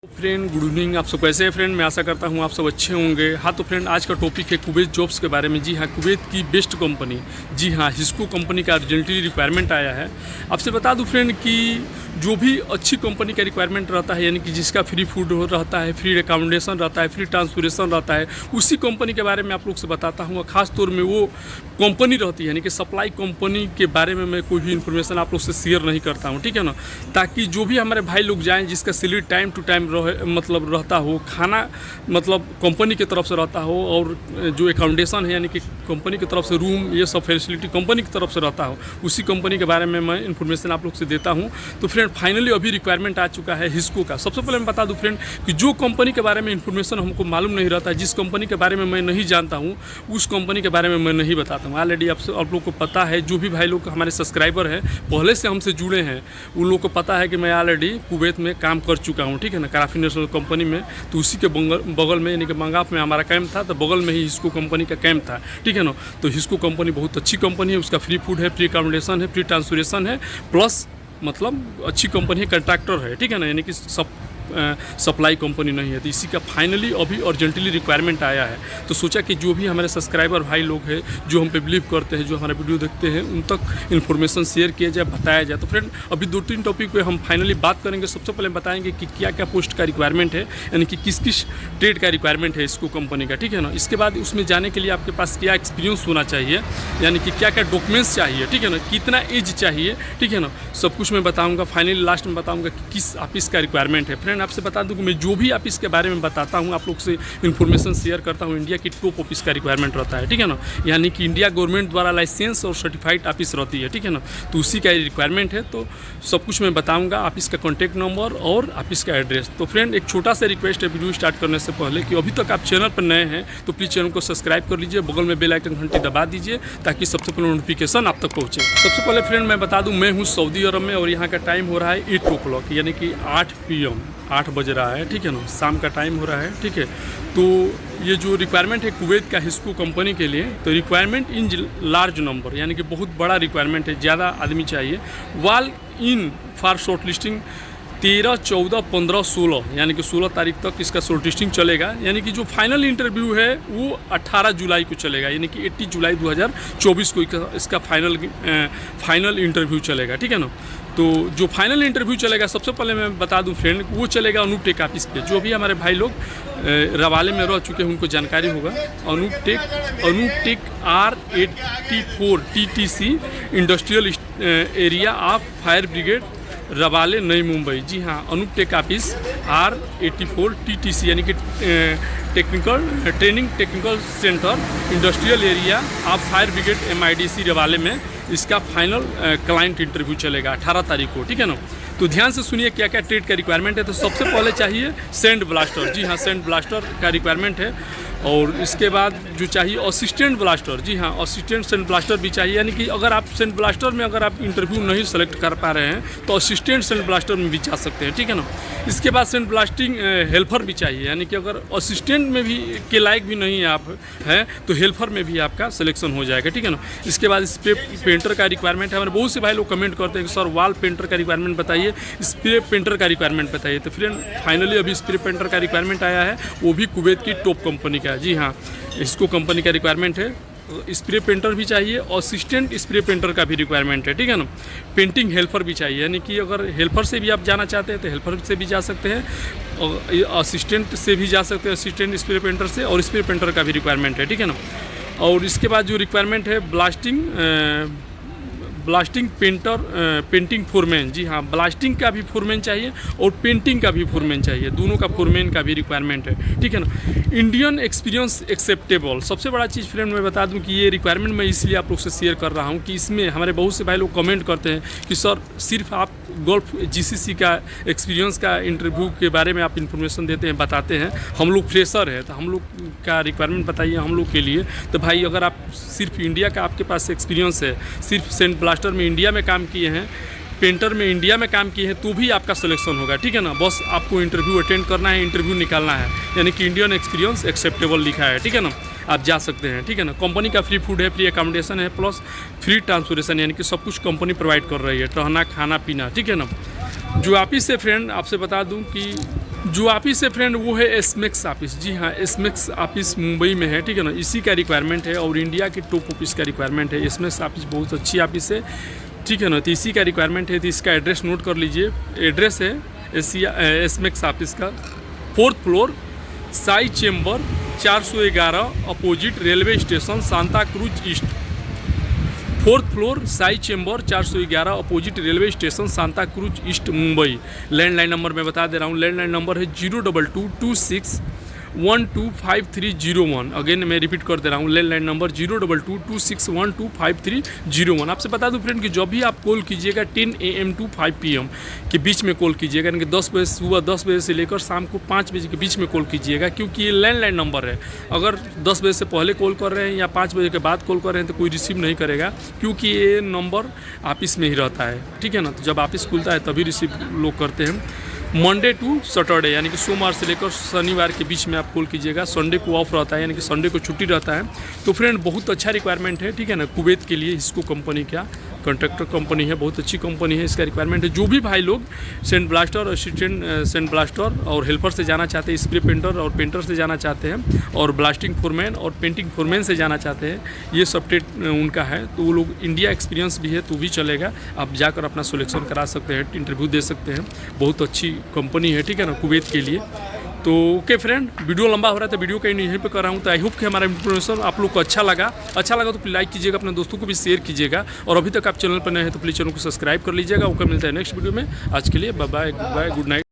Friend good evening. आप सब कैसे हैं फ्रेंड? मैं आशा करता हूं आप सब अच्छे होंगे। हाँ तो फ्रेंड, आज का टॉपिक है कुवैत जॉब्स के बारे में। जी हाँ, कुवैत की बेस्ट कंपनी, जी हाँ, हिस्को कंपनी का अर्जेंटली रिक्वायरमेंट आया है। आपसे बता दूं फ्रेंड कि जो भी अच्छी कंपनी का रिक्वायरमेंट रहता है, यानी कि जिसका फ्री फूड रहता है, फ्री अकोमोडेशन रहता है, फ्री ट्रांसपोर्टेशन रहता है, उसी कंपनी के बारे में आप लोग से बताता हूँ। खास तौर में वो कंपनी रहती है, यानी कि सप्लाई कंपनी के बारे में मैं कोई भी इन्फॉर्मेशन आप लोग से शेयर नहीं करता हूँ, ठीक है ना। ताकि जो भी हमारे भाई लोग जाएँ, जिसका सैलरी टाइम टू टाइम मतलब रहता हो, खाना मतलब कंपनी की तरफ से रहता हो, और जो अकोमोडेशन है यानी कि कंपनी की तरफ से रूम, ये सब फैसिलिटी कंपनी की तरफ से रहता हो, उसी कंपनी के बारे में मैं इन्फॉर्मेशन आप लोग से देता हूँ। तो फ्रेंड फाइनली अभी रिक्वायरमेंट आ चुका है हिस्को का। सबसे पहले मैं बता दूं फ्रेंड कि जो कंपनी के बारे में इन्फॉर्मेशन हमको मालूम नहीं रहता, जिस कंपनी के बारे में मैं नहीं जानता हूं, उस कंपनी के बारे में मैं नहीं बताता हूं। ऑलरेडी आप लोग को पता है, जो भी भाई लोग हमारे सब्सक्राइबर हैं, पहले से हमसे जुड़े हैं, उन लोग को पता है कि मैं ऑलरेडी कुवैत में काम कर चुका हूँ, ठीक है ना, कराफी नेशनल कंपनी में। तो उसी के बगल में यानी कि मंगाफ में हमारा कैंप था, तो बगल में ही हिस्को कंपनी का कैंप था, ठीक है ना। तो हिस्को कंपनी बहुत अच्छी कंपनी है, उसका फ्री फूड है, फ्री अकोमोडेशन है, फ्री ट्रांसपोर्टेशन है, प्लस मतलब अच्छी कंपनी है, कंट्रैक्टर है, ठीक है ना, यानी कि सप्लाई कंपनी नहीं है। तो इसी का फाइनली अभी अर्जेंटली रिक्वायरमेंट आया है। तो सोचा कि जो भी हमारे सब्सक्राइबर भाई लोग हैं, जो हम पे बिलीव करते हैं, जो हमारा वीडियो देखते हैं, उन तक इन्फॉर्मेशन शेयर किया जाए, बताया जाए। तो फ्रेंड अभी 2-3 टॉपिक पे हम फाइनली बात करेंगे। सबसे पहले बताएंगे कि क्या क्या पोस्ट का रिक्वायरमेंट है, यानी कि किस किस ट्रेड का रिक्वायरमेंट है इसको कंपनी का, ठीक है ना। इसके बाद उसमें जाने के लिए आपके पास क्या एक्सपीरियंस होना चाहिए, यानी कि क्या क्या डॉक्यूमेंट्स चाहिए, ठीक है ना, कितना एज चाहिए, ठीक है ना, सब कुछ मैं बताऊँगा। फाइनली लास्ट में बताऊँगा कि किस ऑफिस का रिक्वायरमेंट है। फ्रेंड आपसे बता दूं कि मैं जो भी ऑफिस के बारे में बताता हूं, आप लोग से इन्फॉर्मेशन शेयर करता हूं, इंडिया की टॉप ऑफिस का रिक्वायरमेंट रहता है, ठीक है ना, यानी कि इंडिया गवर्नमेंट द्वारा लाइसेंस और सर्टिफाइड ऑफिस रहती है, ठीक है ना। तो उसी का रिक्वायरमेंट है। तो सब कुछ मैं बताऊंगा, ऑफिस का कॉन्टैक्ट नंबर और ऑफिस का एड्रेस। तो फ्रेंड एक छोटा सा रिक्वेस्ट है वीडियो स्टार्ट करने से पहले कि अभी तक आप चैनल पर नए हैं तो प्लीज़ चैनल को सब्सक्राइब कर लीजिए, बगल में बेल आइकन घंटी दबा दीजिए ताकि सबसे पहले नोटिफिकेशन आप तक पहुँचे। सबसे पहले फ्रेंड मैं बता दूँ, मैं हूँ सऊदी अरब में और यहाँ का टाइम हो रहा है 8 o'clock, यानी कि 8 PM, 8 बज रहा है, ठीक है ना, शाम का टाइम हो रहा है, ठीक है। तो ये जो रिक्वायरमेंट है कुवैत का हिस्को कंपनी के लिए, तो रिक्वायरमेंट इन लार्ज नंबर, यानी कि बहुत बड़ा रिक्वायरमेंट है, ज़्यादा आदमी चाहिए। Wall in for short listing 13, 14, 15, 16, यानी कि 16 तारीख तक इसका शॉर्ट लिस्टिंग चलेगा। यानी कि जो फाइनल इंटरव्यू है वो 18 जुलाई को चलेगा, यानी कि 18 जुलाई 2024 को इसका फाइनल इंटरव्यू चलेगा, ठीक है ना। तो जो फाइनल इंटरव्यू चलेगा, सबसे पहले मैं बता दूं फ्रेंड, वो चलेगा अनूप टेक ऑफिस पे। जो भी हमारे भाई लोग रवाले में रह चुके हैं उनको जानकारी होगा। Anoop tech R84 TTC industrial area of fire brigade, रवाले, नई मुंबई। जी हाँ, Anoop take office R84 TTC यानी कि technical centre industrial area of fire brigade MIDC रवाले में इसका फाइनल क्लाइंट इंटरव्यू चलेगा 18 तारीख को, ठीक है ना। तो ध्यान से सुनिए क्या क्या ट्रेड का रिक्वायरमेंट है। तो सबसे पहले चाहिए सैंड ब्लास्टर, जी हाँ, सैंड ब्लास्टर का रिक्वायरमेंट है। और इसके बाद जो चाहिए असिस्टेंट ब्लास्टर, जी हाँ, असिस्टेंट सैंड ब्लास्टर भी चाहिए, यानी कि अगर आप सैंड ब्लास्टर में अगर आप इंटरव्यू नहीं सेलेक्ट कर पा रहे हैं तो असिस्टेंट सैंड ब्लास्टर में भी जा सकते हैं, ठीक है ना। इसके बाद सैंड ब्लास्टिंग हेल्पर भी चाहिए, यानी कि अगर असिस्टेंट में भी के लायक भी नहीं आप हैं तो हेल्पर में भी आपका सिलेक्शन हो जाएगा, ठीक है ना। इसके बाद स्प्रे पेंटर का रिक्वायरमेंट है। हमारे बहुत से भाई लोग कमेंट करते हैं कि सर वॉल पेंटर का रिक्वायरमेंट बताइए, स्प्रे पेंटर का रिक्वायरमेंट बताइए। तो फ्रेंड फाइनली अभी स्प्रे पेंटर का रिक्वायरमेंट आया है, वो भी कुवैत की टॉप कंपनी का, जी हाँ, इसको कंपनी का रिक्वायरमेंट है। स्प्रे पेंटर भी चाहिए, असिस्टेंट स्प्रे पेंटर का भी रिक्वायरमेंट है, ठीक है ना। पेंटिंग हेल्पर भी चाहिए, यानी कि अगर हेल्पर से भी आप जाना चाहते हैं तो हेल्पर से भी जा सकते हैं, और असिस्टेंट से भी जा सकते हैं, असिस्टेंट स्प्रे पेंटर से, और स्प्रे पेंटर का भी रिक्वायरमेंट है, ठीक है ना। और इसके बाद जो रिक्वायरमेंट है ब्लास्टिंग पेंटिंग फोरमैन, जी हाँ, ब्लास्टिंग का भी फोरमैन चाहिए और पेंटिंग का भी फोरमैन चाहिए, दोनों का फोरमैन का भी रिक्वायरमेंट है, ठीक है ना। इंडियन एक्सपीरियंस एक्सेप्टेबल, सबसे बड़ा चीज़ फ्रेंड मैं बता दूं कि ये रिक्वायरमेंट मैं इसलिए आप लोग से शेयर कर रहा हूं कि इसमें हमारे बहुत से भाई लोग कमेंट करते हैं कि सर सिर्फ आप गल्फ GCC का एक्सपीरियंस का इंटरव्यू के बारे में आप इन्फॉर्मेशन देते हैं, बताते हैं, हम लोग फ्रेशर हैं तो हम लोग का रिक्वायरमेंट बताइए हम लोग के लिए। तो भाई अगर आप सिर्फ इंडिया का आपके पास एक्सपीरियंस है, सिर्फ सैंड ब्लास्टर में इंडिया में काम किए हैं, पेंटर में इंडिया में काम किए हैं, तो भी आपका सिलेक्शन होगा, ठीक है ना। बस आपको इंटरव्यू अटेंड करना है, इंटरव्यू निकालना है, यानी कि इंडियन एक्सपीरियंस एक्सेप्टेबल लिखा है, ठीक है ना, आप जा सकते हैं, ठीक है ना। कंपनी का फ्री फूड है, फ्री अकोमोडेशन है, प्लस फ्री ट्रांसपोर्टेशन, यानी कि सब कुछ कंपनी प्रोवाइड कर रही है, रहना खाना पीना, ठीक है ना। जो ऑफिस है फ्रेंड आपसे बता दूं कि जो ऑफिस है फ्रेंड वो है एसमेक्स ऑफिस। जी हाँ, एसमेक्स ऑफिस मुंबई में है, ठीक है ना। इसी का रिक्वायरमेंट है और इंडिया के टॉप ऑफिस का रिक्वायरमेंट है। एसमेक्स ऑफिस बहुत अच्छी ऑफिस है, ठीक है ना। तो इसी का रिक्वायरमेंट है, तो इसका एड्रेस नोट कर लीजिए। एड्रेस है एसमेक्स ऑफिस का 4th floor, Sai chamber 411, opposite railway station, Santa cruise east. 4th floor, Sai chamber 411, opposite railway station, Santa cruise east, Mumbai. Landline number मैं बता दे रहा हूँ, लैंडलाइन नंबर है 02226125301। अगेन मैं रिपीट कर दे रहा हूँ, लैंडलाइन नंबर 02226125301। आपसे बता दूं फ्रेंड कि जब भी आप कॉल कीजिएगा 10 AM to 5 PM के बीच में कॉल कीजिएगा, यानी कि 10 बजे सुबह 10 बजे से लेकर शाम को 5 बजे के बीच में कॉल कीजिएगा, क्योंकि ये लैंडलाइन नंबर है। अगर 10 बजे से पहले कॉल कर रहे हैं या 5 बजे के बाद कॉल कर रहे हैं तो कोई रिसीव नहीं करेगा, क्योंकि ये नंबर ऑफिस में ही रहता है, ठीक है ना। तो जब ऑफिस खुलता है तभी रिसीव लोग करते हैं। मंडे टू सैटरडे, यानी कि सोमवार से लेकर शनिवार के बीच में आप कॉल कीजिएगा। संडे को ऑफ रहता है, यानी कि संडे को छुट्टी रहता है। तो फ्रेंड बहुत अच्छा रिक्वायरमेंट है, ठीक है ना। कुवैत के लिए हिस्को कंपनी का कॉन्ट्रैक्टर कंपनी है, बहुत अच्छी कंपनी है, इसका रिक्वायरमेंट है। जो भी भाई लोग sand blaster, assistant sand blaster और हेल्पर से जाना चाहते हैं, स्प्रे पेंटर और पेंटर से जाना चाहते हैं, और ब्लास्टिंग फोरमैन और पेंटिंग फोरमैन से जाना चाहते हैं, ये सब ट्रेड उनका है। तो वो लोग इंडिया एक्सपीरियंस भी है तो भी चलेगा, आप जाकर अपना सिलेक्शन करा सकते हैं, इंटरव्यू दे सकते हैं। बहुत अच्छी कंपनी है, ठीक है ना, कुवैत के लिए। तो ओके फ्रेंड, वीडियो लंबा हो रहा है तो वीडियो कहीं यहीं पे कर रहा हूँ। तो आई होप कि हमारा इन्फॉर्मेशन आप लोग को अच्छा लगा तो प्लीज़ लाइक कीजिएगा, अपने दोस्तों को भी शेयर कीजिएगा, और अभी तक आप चैनल पर नए हैं तो प्लीज़ चैनल को सब्सक्राइब कर लीजिएगा। ओके, मिलता है नेक्स्ट वीडियो में। आज के लिए बाय बाय, गुड नाइट।